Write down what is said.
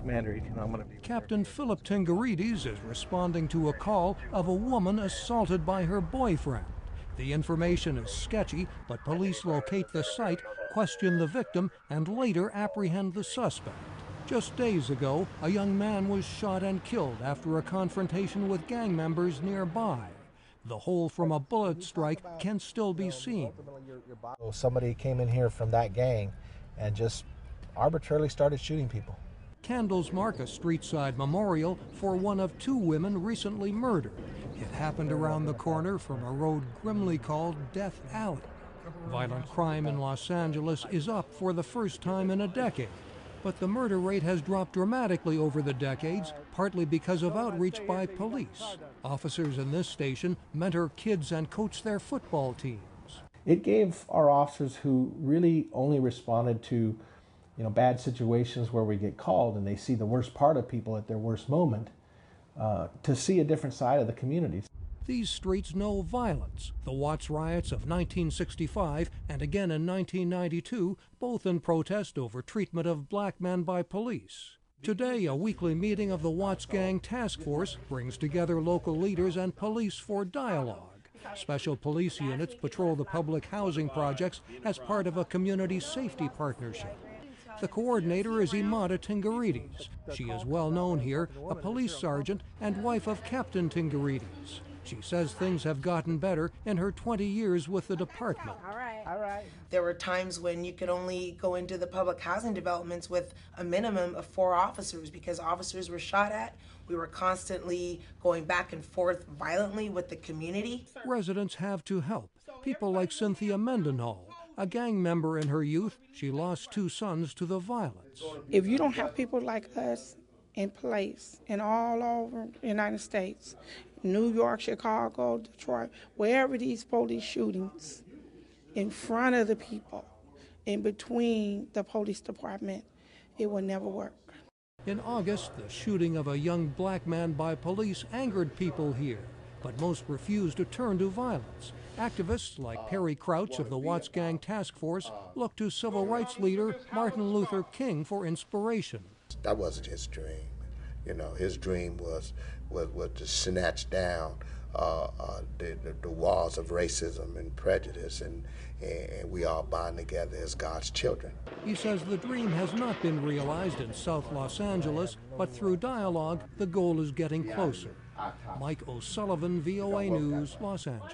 Commander Ethan. I'm going to be... Captain Philip Tingarides is responding to a call of a woman assaulted by her boyfriend. The information is sketchy, but police locate the site, question the victim, and later apprehend the suspect. Just days ago, a young man was shot and killed after a confrontation with gang members nearby. The hole from a bullet strike can still be seen. Somebody came in here from that gang and just arbitrarily started shooting people. Candles mark a street-side memorial for one of two women recently murdered. It happened around the corner from a road grimly called Death Alley. Violent crime in Los Angeles is up for the first time in a decade. But the murder rate has dropped dramatically over the decades, partly because of outreach by police. Officers in this station mentor kids and coach their football teams. It gave our officers who really only responded to, bad situations where we get called and they see the worst part of people at their worst moment, to see a different side of the community. These streets know violence. The Watts riots of 1965 and again in 1992, both in protest over treatment of black men by police. Today, a weekly meeting of the Watts Gang Task Force brings together local leaders and police for dialogue. Special police units patrol the public housing projects as part of a community safety partnership. The coordinator is Imada Tingarides. She is well known here, a police sergeant and wife of Captain Tingarides. She says things have gotten better in her 20 years with the department. All right. There were times when you could only go into the public housing developments with a minimum of 4 officers because officers were shot at. We were constantly going back and forth violently with the community. Residents have to help. People like Cynthia Mendenhall. A gang member in her youth, she lost 2 sons to the violence. If you don't have people like us in place and all over the United States, New York, Chicago, Detroit, wherever these police shootings, in front of the people, in between the police department, it will never work. In August, the shooting of a young black man by police angered people here, but most refused to turn to violence. Activists like Perry Crouch of the Watts Gang Task Force look to civil rights leader Martin Luther King for inspiration. That wasn't his dream. His dream was to snatch down the walls of racism and prejudice, and we all bond together as God's children. He says the dream has not been realized in South Los Angeles, but through dialogue, the goal is getting closer. Mike O'Sullivan, VOA News, Los Angeles.